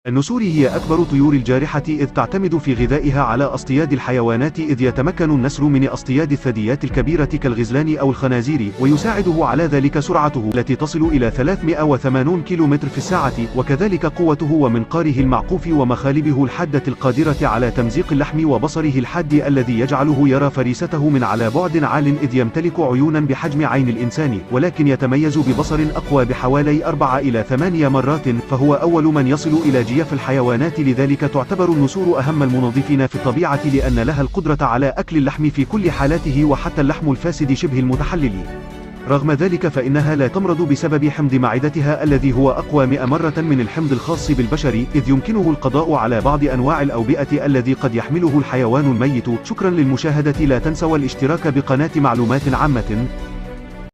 النسور هي أكبر طيور الجارحة، إذ تعتمد في غذائها على أصطياد الحيوانات، إذ يتمكن النسر من اصطياد الثدييات الكبيرة كالغزلان أو الخنازير، ويساعده على ذلك سرعته التي تصل إلى 380 كيلومتر في الساعة، وكذلك قوته ومنقاره المعقوف ومخالبه الحادة القادرة على تمزيق اللحم، وبصره الحاد الذي يجعله يرى فريسته من على بعد عال، إذ يمتلك عيونا بحجم عين الإنسان، ولكن يتميز ببصر أقوى بحوالي 4 إلى 8 مرات، فهو أول من يصل إلى جيف الحيوانات. لذلك تعتبر النسور أهم المنظفين في الطبيعة، لأن لها القدرة على أكل اللحم في كل حالاته، وحتى اللحم الفاسد شبه المتحلل. رغم ذلك فإنها لا تمرض بسبب حمض معدتها الذي هو أقوى 100 مرة من الحمض الخاص بالبشر، إذ يمكنه القضاء على بعض أنواع الأوبئة الذي قد يحمله الحيوان الميت. شكرا للمشاهدة، لا تنسوا الاشتراك بقناة معلومات عامة.